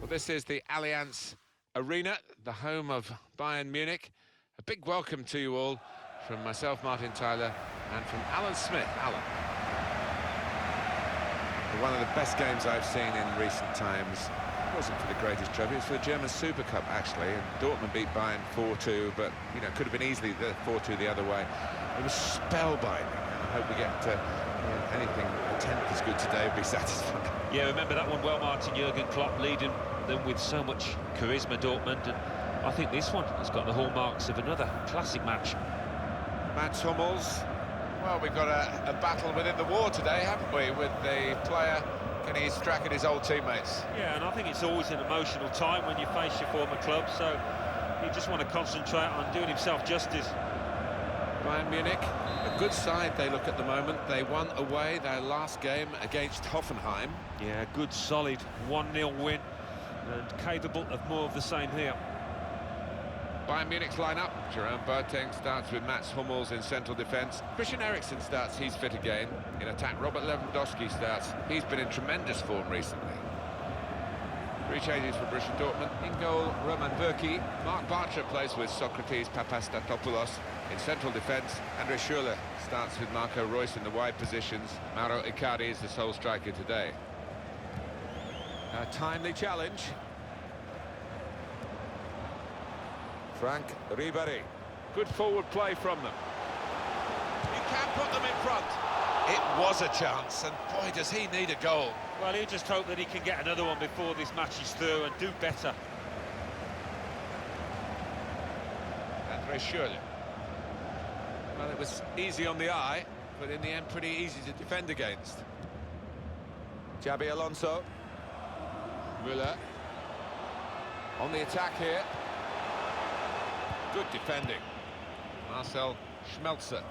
Well, this is the Allianz Arena, the home of Bayern Munich. A big welcome to you all from myself, Martin Tyler, and from Alan Smith. Alan. One of the best games I've seen in recent times. It wasn't for the greatest trophy, it was for the German Super Cup, actually. And Dortmund beat Bayern 4-2, but, you know, it could have been easily the 4-2 the other way. It was spellbinding, and I hope we get anything a tenth as good today would be satisfying. Yeah, remember that one well, Martin. Jurgen Klopp leading them with so much charisma, Dortmund, and I think this one has got the hallmarks of another classic match. Mats Hummels. Well, we've got a battle within the war today, haven't we, with the player getting his crack at his old teammates. Yeah, and I think it's always an emotional time when you face your former club, so you just want to concentrate on doing himself justice. Bayern Munich, a good side they look at the moment. They won away their last game against Hoffenheim. Yeah, good solid 1-0 win and capable of more of the same here. Bayern Munich's line-up. Jerome Boateng starts with Mats Hummels in central defence. Christian Eriksen starts, he's fit again. In attack, Robert Lewandowski starts. He's been in tremendous form recently. Three changes for Borussia Dortmund. In goal, Roman Bürki. Mark Bartra plays with Socrates Papastatopoulos. In central defence, Andre Schürrle starts with Marco Reus in the wide positions. Mauro Icardi is the sole striker today. A timely challenge. Frank Ribéry. Good forward play from them. You can put them in front. It was a chance, and boy, does he need a goal. Well, you just hope that he can get another one before this match is through and do better. Andre Schürrle. Well, it was easy on the eye, but in the end pretty easy to defend against. Xabi Alonso. Müller. On the attack here. Good defending. Marcel Schmelzer.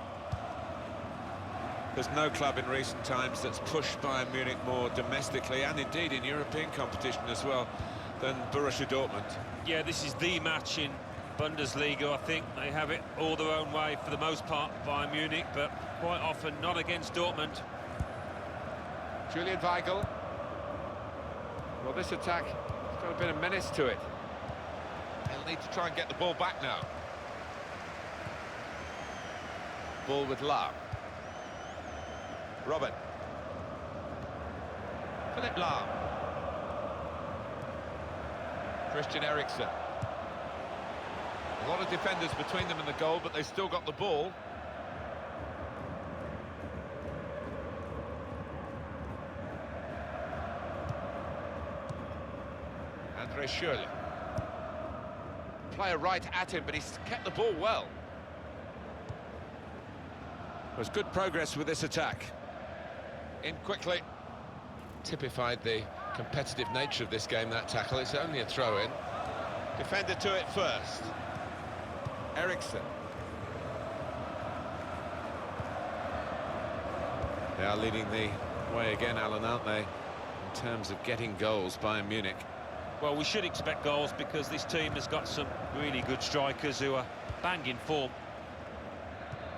There's no club in recent times that's pushed Bayern Munich more domestically and indeed in European competition as well than Borussia Dortmund. Yeah, this is the match in Bundesliga. I think they have it all their own way for the most part, Bayern Munich, but quite often not against Dortmund. Julian Weigl. Well, this attack has got a bit of menace to it. They'll need to try and get the ball back now. Ball with Lahm. Robin. Philip Lahm. Christian Eriksen. A lot of defenders between them and the goal, but they've still got the ball. Andre Schürrle. Player right at him, but he's kept the ball well. There's good progress with this attack. In quickly. Typified the competitive nature of this game, that tackle. It's only a throw-in. Defender to it first. Eriksen. They are leading the way again, Alan, aren't they? In terms of getting goals, Bayern Munich. Well, we should expect goals because this team has got some really good strikers who are banging form.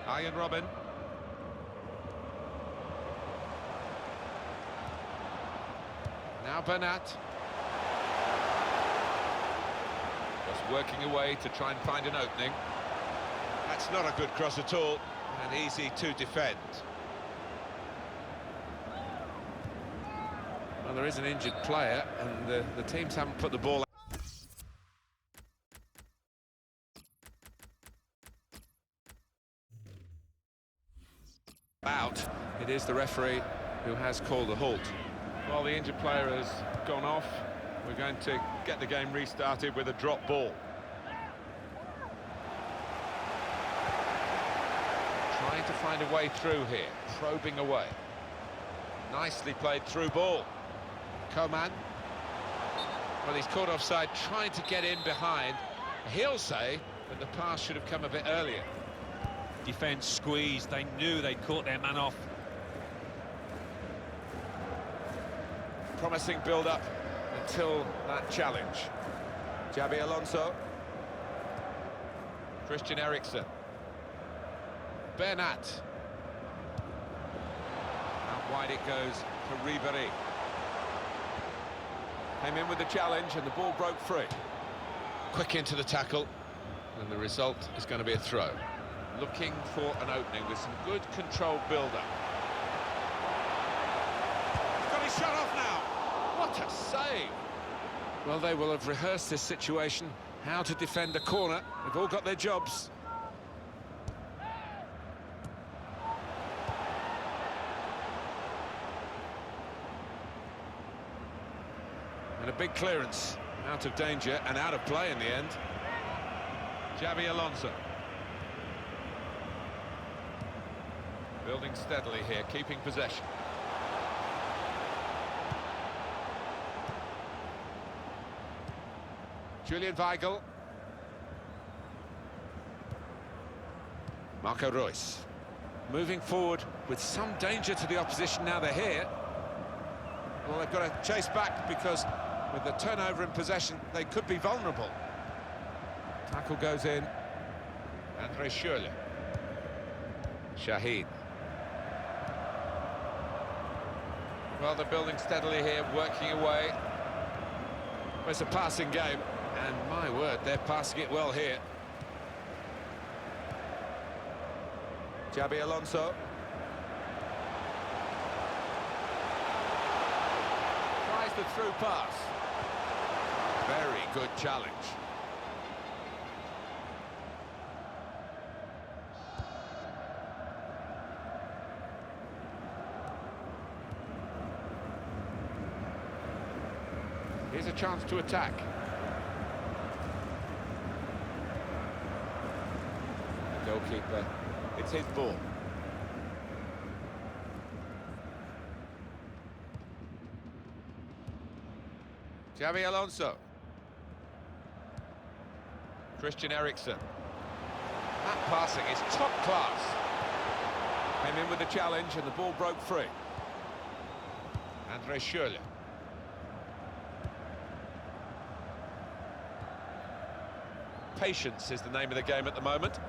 Arjen Robben. Now Bernat. Just working away to try and find an opening. That's not a good cross at all, and easy to defend. Well, there is an injured player, and the teams haven't put the ball out. It is the referee who has called a halt. Well, the injured player has gone off. We're going to get the game restarted with a drop ball. Trying to find a way through here, probing away. Nicely played through ball. Coman. Well, he's caught offside, trying to get in behind. He'll say that the pass should have come a bit earlier. Defence squeezed, they knew they'd caught their man off. Promising build-up until that challenge. Xabi Alonso. Christian Eriksen. Bernat. Out wide it goes for Ribéry. Came in with the challenge and the ball broke free. Quick into the tackle, and the result is going to be a throw. Looking for an opening with some good controlled build-up. He's got his shot off now. What a save! Well, they will have rehearsed this situation, how to defend a corner. They've all got their jobs. And a big clearance, out of danger and out of play in the end. Xabi Alonso. Building steadily here, keeping possession. Julian Weigl. Marco Reus. Moving forward with some danger to the opposition now they're here. Well, they've got to chase back because with the turnover in possession, they could be vulnerable. Tackle goes in. Andre Schürrle. Shaheen. Well, they're building steadily here, working away. Well, it's a passing game, and my word, they're passing it well here. Xabi Alonso. Tries the through pass. Very good challenge. Here's a chance to attack. The goalkeeper, it's his ball. Xabi Alonso. Christian Eriksen. That passing is top class. Came in with the challenge and the ball broke free. Andre Schürrle. Patience is the name of the game at the moment.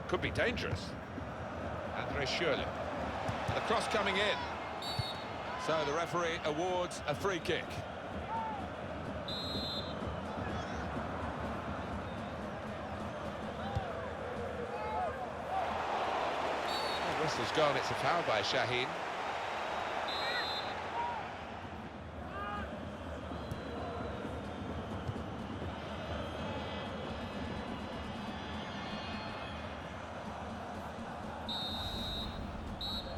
Could be dangerous. Andre Schürrle. The cross coming in. So the referee awards a free kick. Oh, whistle's gone, it's a foul by Shaheen.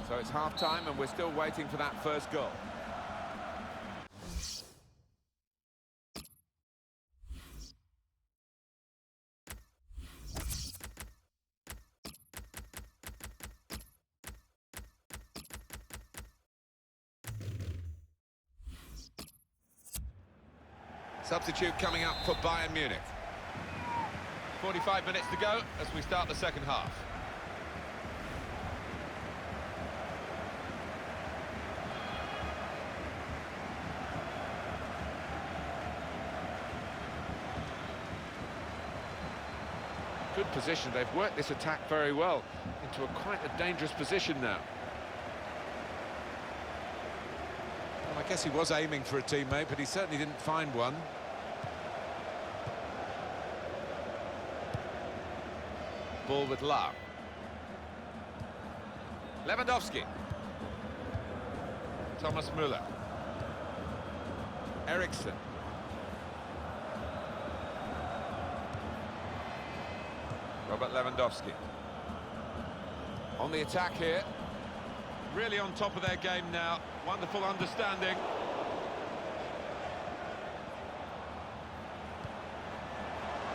So it's half-time and we're still waiting for that first goal. Substitute coming up for Bayern Munich. 45 minutes to go as we start the second half. Good position, they've worked this attack very well into quite a dangerous position now. Well, I guess he was aiming for a teammate, but he certainly didn't find one. Ball with Lahm. Lewandowski. Thomas Müller. Eriksen. Robert Lewandowski. On the attack here. Really on top of their game now. Wonderful understanding.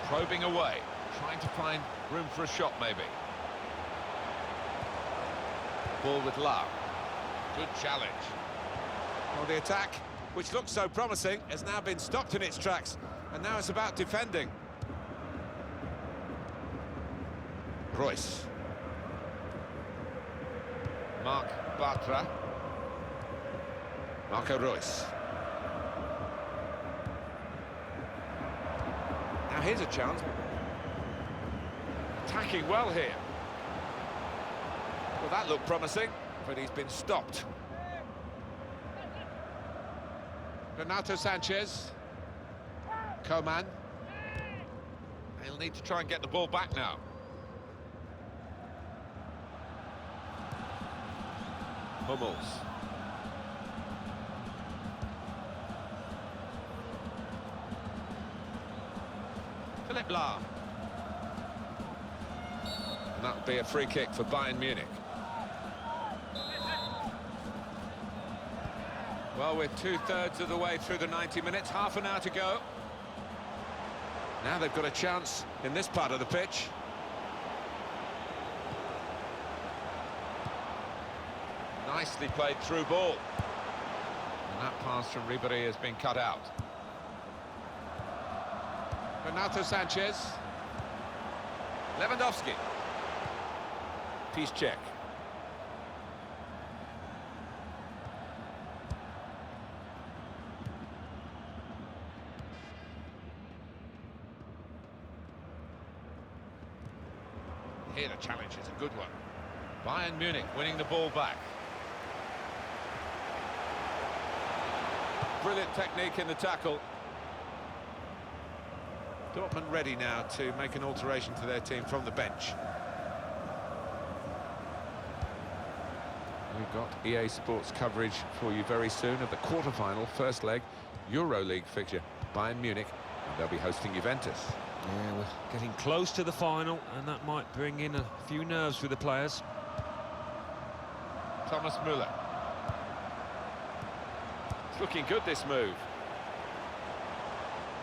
Probing away. Trying to find room for a shot, maybe. Ball with Lahm. Good challenge. Well, the attack, which looked so promising, has now been stopped in its tracks. And now it's about defending. Reus. Marc Bartra. Marco Reus. Now here's a chance. Attacking well here. Well, that looked promising, but he's been stopped. Renato Sanchez. Coman. He'll need to try and get the ball back now. Hummels. Philipp Lahm. And that'll be a free kick for Bayern Munich. Well, we're two-thirds of the way through the 90 minutes, half an hour to go. Now they've got a chance in this part of the pitch. Nicely played through ball. And that pass from Ribéry has been cut out. Renato Sanchez. Lewandowski. Piszczek. Here the challenge is a good one. Bayern Munich winning the ball back. Brilliant technique in the tackle. Dortmund ready now to make an alteration to their team from the bench. We've got EA Sports coverage for you very soon of the quarter-final, first leg, EuroLeague fixture. Bayern Munich, and they'll be hosting Juventus. Yeah, we're getting close to the final, and that might bring in a few nerves with the players. Thomas Müller. It's looking good, this move.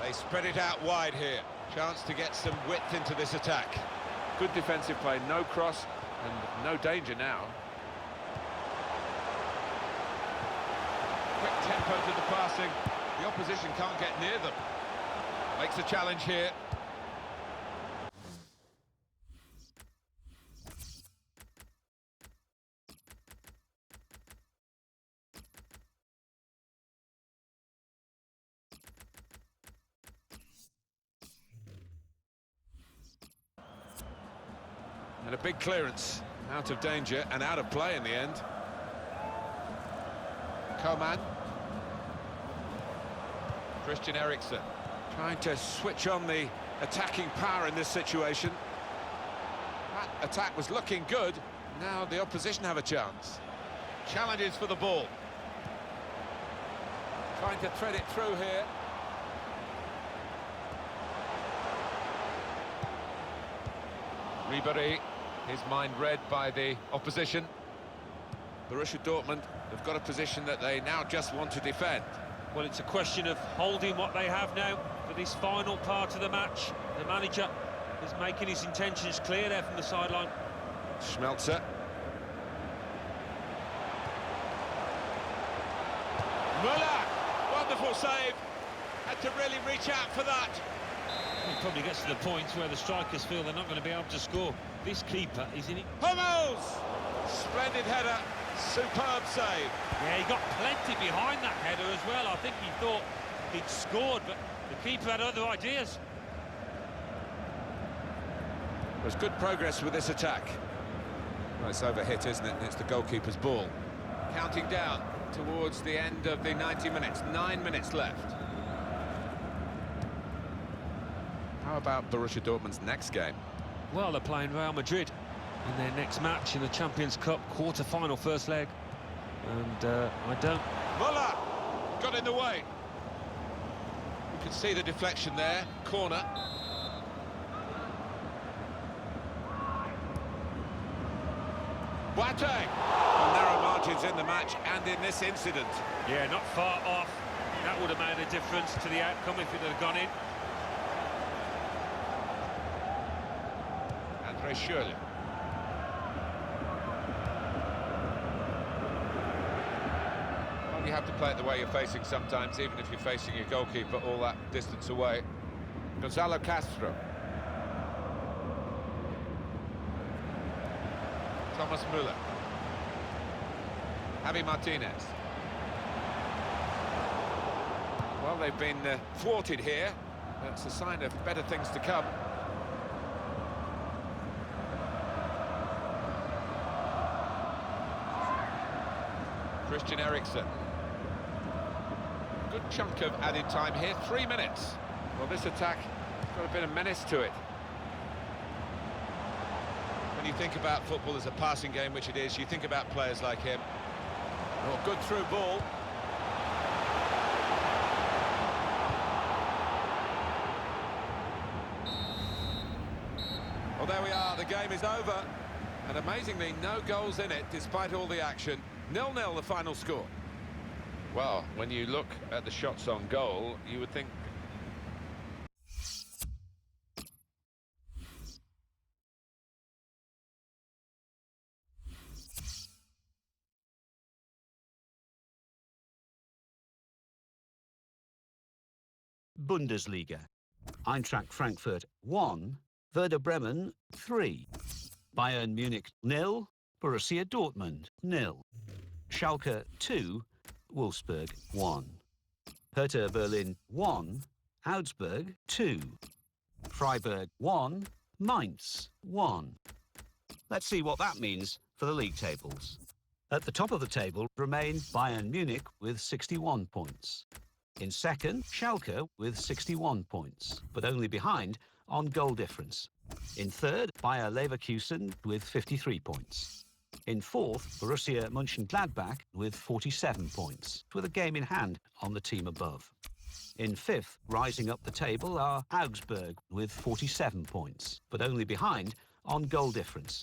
They spread it out wide here. Chance to get some width into this attack. Good defensive play, no cross, and no danger now. Quick tempo to the passing. The opposition can't get near them. Makes a challenge here. And a big clearance, out of danger and out of play in the end. Coman. Christian Eriksen. Trying to switch on the attacking power in this situation. That attack was looking good. Now the opposition have a chance. Challenges for the ball. Trying to thread it through here. Ribéry, his mind read by the opposition. Borussia Dortmund have got a position that they now just want to defend. Well, it's a question of holding what they have now for this final part of the match. The manager is making his intentions clear there from the sideline. Schmelzer. Müller! Wonderful save. Had to really reach out for that. It probably gets to the point where the strikers feel they're not going to be able to score. This keeper is in it. Hummels! Splendid header. Superb save. Yeah, he got plenty behind that header as well. I think he thought he'd scored, but the keeper had other ideas. There's good progress with this attack. Well, it's overhit, isn't it? It's the goalkeeper's ball. Counting down towards the end of the 90 minutes. 9 minutes left. How about Borussia Dortmund's next game? Well, they're playing Real Madrid in their next match in the Champions Cup quarter-final first leg. And I don't... Müller got in the way. You can see the deflection there. Corner. Boateng. Well, narrow margins in the match and in this incident. Yeah, not far off. That would have made a difference to the outcome if it had gone in. Andre Schürrle. Well, you have to play it the way you're facing sometimes, even if you're facing your goalkeeper all that distance away. Gonzalo Castro. Thomas Müller. Javi Martinez. Well, they've been thwarted here. That's a sign of better things to come. Christian Eriksen. good chunk of added time here, 3 minutes. Well, this attack got a bit of menace to it. When you think about football as a passing game, which it is, you think about players like him. Oh, good through ball. Well, there we are, the game is over. And amazingly, no goals in it, despite all the action. 0-0 the final score. Well, when you look at the shots on goal, you would think... Bundesliga. Eintracht Frankfurt 1, Werder Bremen 3. Bayern Munich 0, Borussia Dortmund 0. Schalke 2, Wolfsburg 1. Hertha Berlin 1, Augsburg 2. Freiburg 1, Mainz 1. Let's see what that means for the league tables. At the top of the table remain Bayern Munich with 61 points. In second, Schalke with 61 points, but only behind on goal difference. In third, Bayer Leverkusen with 53 points. In fourth, Borussia Mönchengladbach with 47 points, with a game in hand on the team above. In fifth, rising up the table, are Augsburg with 47 points, but only behind on goal difference.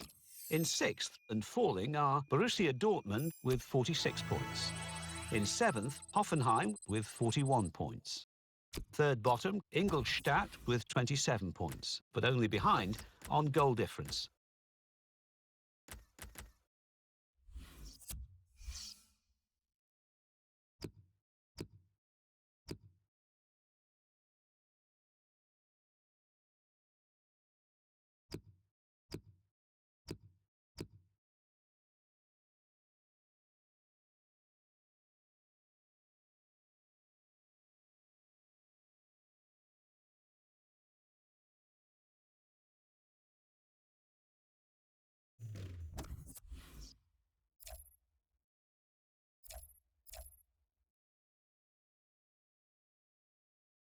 In sixth and falling are Borussia Dortmund with 46 points. In seventh, Hoffenheim with 41 points. Third bottom, Ingolstadt with 27 points, but only behind on goal difference.